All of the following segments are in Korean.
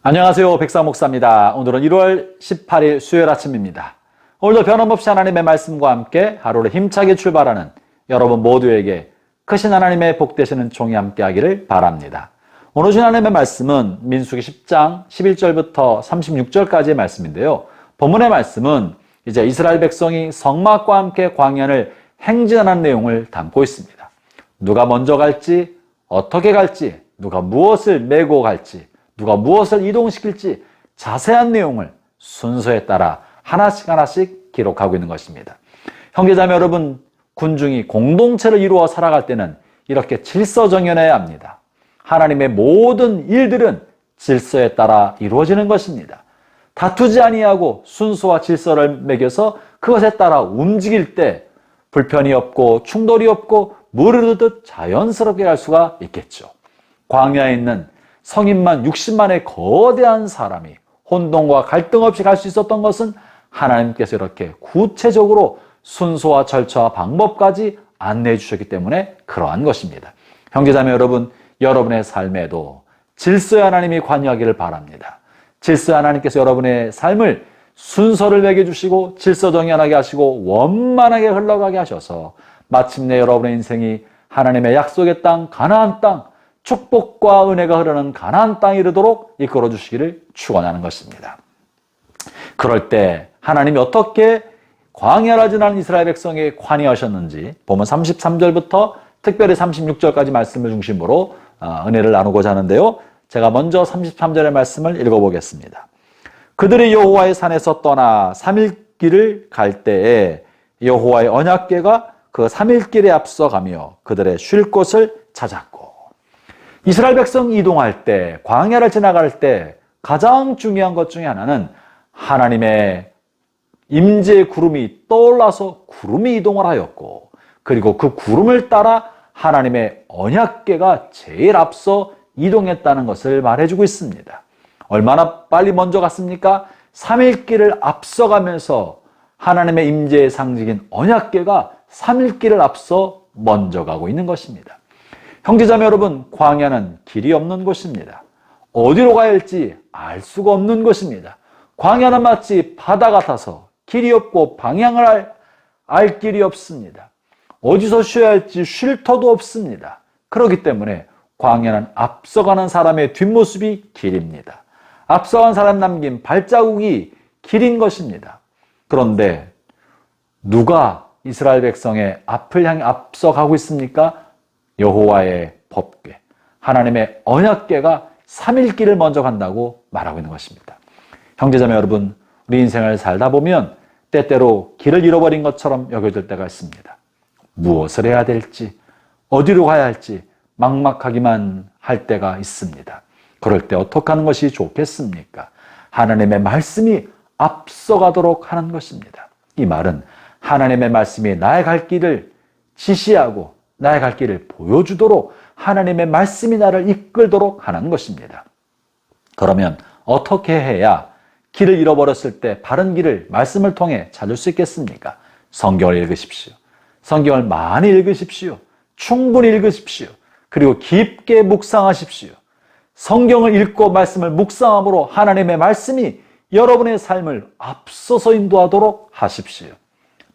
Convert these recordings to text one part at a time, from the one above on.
안녕하세요. 백사목사입니다. 오늘은 1월 18일 수요일 아침입니다. 오늘도 변함없이 하나님의 말씀과 함께 하루를 힘차게 출발하는 여러분 모두에게 크신 하나님의 복 되시는 종이 함께 하기를 바랍니다. 오늘 주신 하나님의 말씀은 민수기 10장 11절부터 36절까지의 말씀인데요. 본문의 말씀은 이제 이스라엘 백성이 성막과 함께 광야를 행진하는 내용을 담고 있습니다. 누가 먼저 갈지, 어떻게 갈지, 누가 무엇을 메고 갈지, 누가 무엇을 이동시킬지 자세한 내용을 순서에 따라 하나씩 기록하고 있는 것입니다. 형제자매 여러분, 군중이 공동체를 이루어 살아갈 때는 이렇게 질서정연해야 합니다. 하나님의 모든 일들은 질서에 따라 이루어지는 것입니다. 다투지 아니하고 순서와 질서를 매겨서 그것에 따라 움직일 때 불편이 없고 충돌이 없고 물 흐르듯 자연스럽게 갈 수가 있겠죠. 광야에 있는 성인만 60만의 거대한 사람이 혼동과 갈등 없이 갈 수 있었던 것은 하나님께서 이렇게 구체적으로 순서와 절차와 방법까지 안내해 주셨기 때문에 그러한 것입니다. 형제자매 여러분, 여러분의 삶에도 질서의 하나님이 관여하기를 바랍니다. 질서의 하나님께서 여러분의 삶을 순서를 매겨주시고 질서정연하게 하시고 원만하게 흘러가게 하셔서 마침내 여러분의 인생이 하나님의 약속의 땅, 가나안 땅, 축복과 은혜가 흐르는 가나안 땅에 이르도록 이끌어 주시기를 축원하는 것입니다. 그럴 때 하나님이 어떻게 광야를 지나는 이스라엘 백성에게 관여하셨는지 보면 33절부터 특별히 36절까지 말씀을 중심으로 은혜를 나누고자 하는데요. 제가 먼저 33절의 말씀을 읽어보겠습니다. 그들이 여호와의 산에서 떠나 3일 길을 갈 때에 여호와의 언약궤가 그 3일 길에 앞서가며 그들의 쉴 곳을 찾았고, 이스라엘 백성 이동할 때, 광야를 지나갈 때 가장 중요한 것 중에 하나는 하나님의 임재의 구름이 떠올라서 구름이 이동을 하였고, 그리고 그 구름을 따라 하나님의 언약궤가 제일 앞서 이동했다는 것을 말해주고 있습니다. 얼마나 빨리 먼저 갔습니까? 3일 길을 앞서가면서 하나님의 임재의 상징인 언약궤가 3일 길을 앞서 먼저 가고 있는 것입니다. 형제자매 여러분, 광야는 길이 없는 곳입니다. 어디로 가야 할지 알 수가 없는 곳입니다. 광야는 마치 바다 같아서 길이 없고 방향을 알 길이 없습니다. 어디서 쉬어야 할지 쉴터도 없습니다. 그렇기 때문에 광야는 앞서가는 사람의 뒷모습이 길입니다. 앞서간 사람 남긴 발자국이 길인 것입니다. 그런데 누가 이스라엘 백성의 앞을 향해 앞서가고 있습니까? 여호와의 법궤, 하나님의 언약궤가 3일 길을 먼저 간다고 말하고 있는 것입니다. 형제자매 여러분, 우리 인생을 살다 보면 때때로 길을 잃어버린 것처럼 여겨질 때가 있습니다. 무엇을 해야 될지, 어디로 가야 할지 막막하기만 할 때가 있습니다. 그럴 때 어떻게 하는 것이 좋겠습니까? 하나님의 말씀이 앞서가도록 하는 것입니다. 이 말은 하나님의 말씀이 나의 갈 길을 지시하고 나의 갈 길을 보여주도록 하나님의 말씀이 나를 이끌도록 하는 것입니다. 그러면 어떻게 해야 길을 잃어버렸을 때 바른 길을 말씀을 통해 찾을 수 있겠습니까? 성경을 읽으십시오. 성경을 많이 읽으십시오. 충분히 읽으십시오. 그리고 깊게 묵상하십시오. 성경을 읽고 말씀을 묵상함으로 하나님의 말씀이 여러분의 삶을 앞서서 인도하도록 하십시오.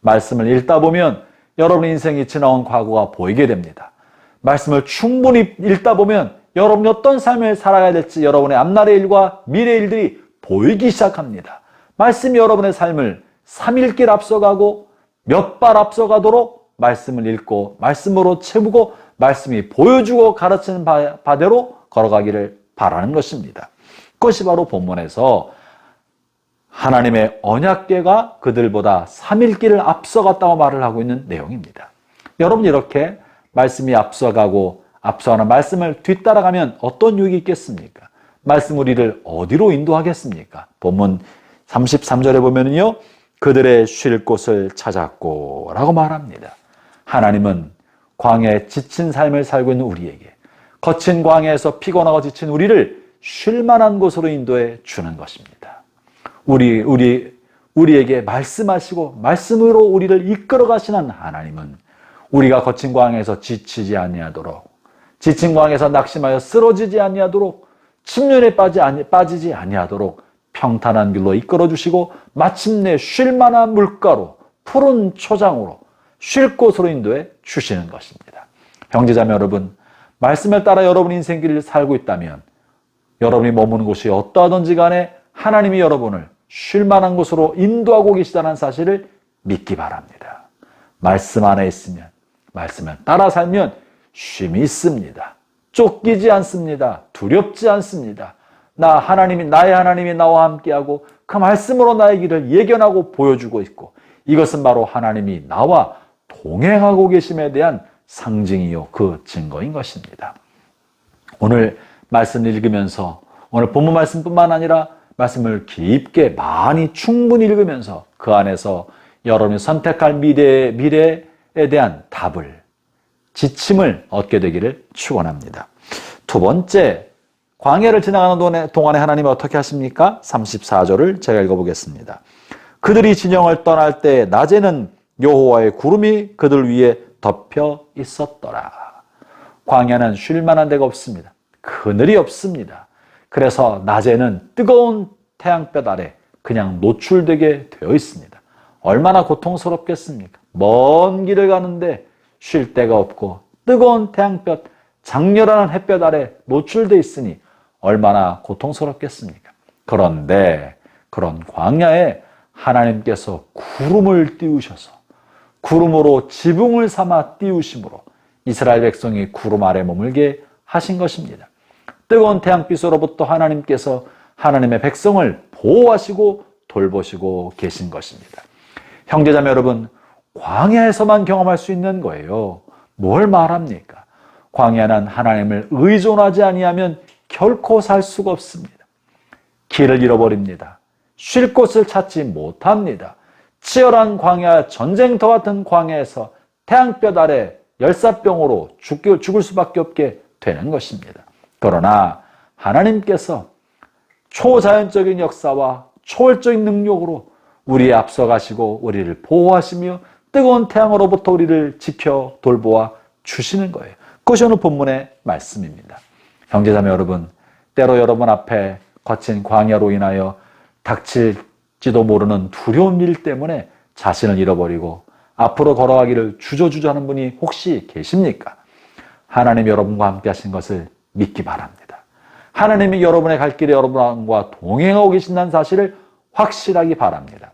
말씀을 읽다 보면 여러분의 인생이 지나온 과거가 보이게 됩니다. 말씀을 충분히 읽다 보면 여러분이 어떤 삶을 살아가야 될지 여러분의 앞날의 일과 미래의 일들이 보이기 시작합니다. 말씀이 여러분의 삶을 3일 길 앞서가고 몇 발 앞서가도록 말씀을 읽고 말씀으로 채우고 말씀이 보여주고 가르치는 바대로 걸어가기를 바라는 것입니다. 그것이 바로 본문에서 하나님의 언약궤가 그들보다 3일 길을 앞서갔다고 말을 하고 있는 내용입니다. 여러분, 이렇게 말씀이 앞서가고 앞서가는 말씀을 뒤따라가면 어떤 유익이 있겠습니까? 말씀 우리를 어디로 인도하겠습니까? 본문 33절에 보면요, 그들의 쉴 곳을 찾았고 라고 말합니다. 하나님은 광야에 지친 삶을 살고 있는 우리에게, 거친 광야에서 피곤하고 지친 우리를 쉴 만한 곳으로 인도해 주는 것입니다. 우리에게 말씀하시고 말씀으로 우리를 이끌어 가시는 하나님은 우리가 거친 광야에서 지치지 아니하도록, 지친 광야에서 낙심하여 쓰러지지 아니하도록 침륜에 빠지지 아니하도록 평탄한 길로 이끌어 주시고 마침내 쉴 만한 물가로 푸른 초장으로 쉴 곳으로 인도해 주시는 것입니다. 형제자매 여러분, 말씀을 따라 여러분 인생길을 살고 있다면 여러분이 머무는 곳이 어떠하든지 간에 하나님이 여러분을 쉴 만한 곳으로 인도하고 계시다는 사실을 믿기 바랍니다. 말씀 안에 있으면, 말씀을 따라 살면 쉼이 있습니다. 쫓기지 않습니다. 두렵지 않습니다. 나의 하나님이 나와 함께하고 그 말씀으로 나의 길을 예견하고 보여주고 있고, 이것은 바로 하나님이 나와 동행하고 계심에 대한 상징이요 그 증거인 것입니다. 오늘 말씀 읽으면서, 오늘 본문 말씀뿐만 아니라 말씀을 깊게 많이 충분히 읽으면서 그 안에서 여러분이 선택할 미래에 대한 답을, 지침을 얻게 되기를 축원합니다. 두 번째, 광야를 지나가는 동안에 하나님이 어떻게 하십니까? 34절을 제가 읽어보겠습니다. 그들이 진영을 떠날 때 낮에는 여호와의 구름이 그들 위에 덮여 있었더라. 광야는 쉴 만한 데가 없습니다. 그늘이 없습니다. 그래서 낮에는 뜨거운 태양볕 아래 그냥 노출되게 되어 있습니다. 얼마나 고통스럽겠습니까? 먼 길을 가는데 쉴 데가 없고 뜨거운 태양볕, 장렬한 햇볕 아래 노출되어 있으니 얼마나 고통스럽겠습니까? 그런데 그런 광야에 하나님께서 구름을 띄우셔서 구름으로 지붕을 삼아 띄우심으로 이스라엘 백성이 구름 아래 머물게 하신 것입니다. 뜨거운 태양빛으로부터 하나님께서 하나님의 백성을 보호하시고 돌보시고 계신 것입니다. 형제자매 여러분, 광야에서만 경험할 수 있는 거예요. 뭘 말합니까? 광야는 하나님을 의존하지 아니하면 결코 살 수가 없습니다. 길을 잃어버립니다. 쉴 곳을 찾지 못합니다. 치열한 광야, 전쟁터 같은 광야에서 태양볕 아래 열사병으로 죽을 수밖에 없게 되는 것입니다. 그러나 하나님께서 초자연적인 역사와 초월적인 능력으로 우리에 앞서가시고 우리를 보호하시며 뜨거운 태양으로부터 우리를 지켜 돌보아 주시는 거예요. 그것이 오늘 본문의 말씀입니다. 형제자매 여러분, 때로 여러분 앞에 거친 광야로 인하여 닥칠지도 모르는 두려운 일 때문에 자신을 잃어버리고 앞으로 걸어가기를 주저주저하는 분이 혹시 계십니까? 하나님이 여러분과 함께 하신 것을 믿기 바랍니다. 하나님이 여러분의 갈 길에 여러분과 동행하고 계신다는 사실을 확실하기 바랍니다.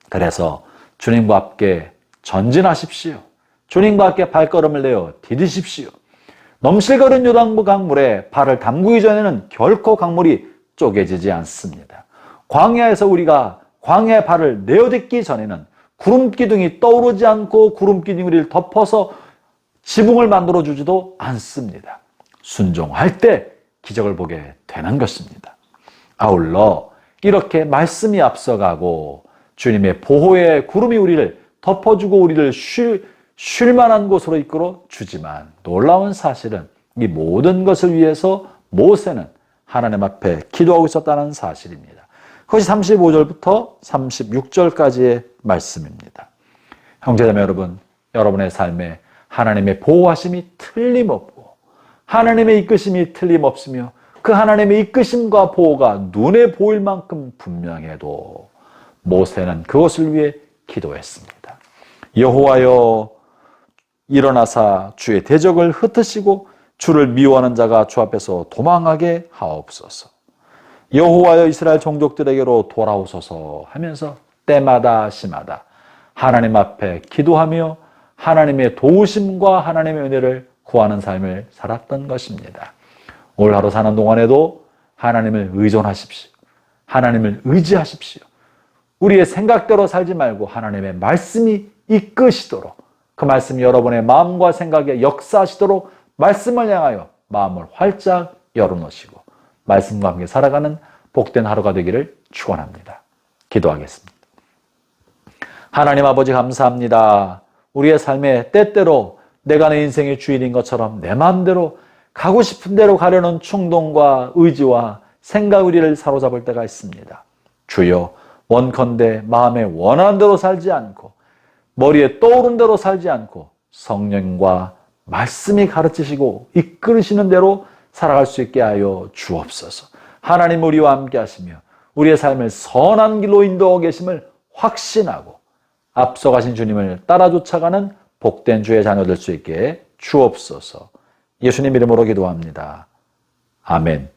그래서 주님과 함께 전진하십시오. 주님과 함께 발걸음을 내어 디디십시오. 넘실거리는 요단부 강물에 발을 담그기 전에는 결코 강물이 쪼개지지 않습니다. 광야에서 우리가 광야의 발을 내어딛기 전에는 구름기둥이 떠오르지 않고 구름기둥이 우리를 덮어서 지붕을 만들어주지도 않습니다. 순종할 때 기적을 보게 되는 것입니다. 아울러 이렇게 말씀이 앞서가고 주님의 보호의 구름이 우리를 덮어주고 우리를 쉴 만한 곳으로 이끌어 주지만 놀라운 사실은 이 모든 것을 위해서 모세는 하나님 앞에 기도하고 있었다는 사실입니다. 그것이 35절부터 36절까지의 말씀입니다. 형제자매 여러분, 여러분의 삶에 하나님의 보호하심이 틀림없고 하나님의 이끄심이 틀림없으며 그 하나님의 이끄심과 보호가 눈에 보일 만큼 분명해도 모세는 그것을 위해 기도했습니다. 여호와여, 일어나사 주의 대적을 흩으시고 주를 미워하는 자가 주 앞에서 도망하게 하옵소서. 여호와여, 이스라엘 종족들에게로 돌아오소서 하면서 때마다 시마다 하나님 앞에 기도하며 하나님의 도우심과 하나님의 은혜를 구하는 삶을 살았던 것입니다. 오늘 하루 사는 동안에도 하나님을 의존하십시오. 하나님을 의지하십시오. 우리의 생각대로 살지 말고 하나님의 말씀이 이끄시도록, 그 말씀이 여러분의 마음과 생각에 역사하시도록 말씀을 향하여 마음을 활짝 열어놓으시고 말씀과 함께 살아가는 복된 하루가 되기를 축원합니다. 기도하겠습니다. 하나님 아버지, 감사합니다. 우리의 삶에 때때로 내가 내 인생의 주인인 것처럼 내 마음대로 가고 싶은 대로 가려는 충동과 의지와 생각 우리를 사로잡을 때가 있습니다. 주여, 원컨대 마음에 원하는 대로 살지 않고 머리에 떠오른 대로 살지 않고 성령과 말씀이 가르치시고 이끌으시는 대로 살아갈 수 있게 하여 주옵소서. 하나님 우리와 함께 하시며 우리의 삶을 선한 길로 인도하고 계심을 확신하고 앞서가신 주님을 따라 쫓아가는 복된 주의 자녀 될 수 있게 주옵소서. 예수님 이름으로 기도합니다. 아멘.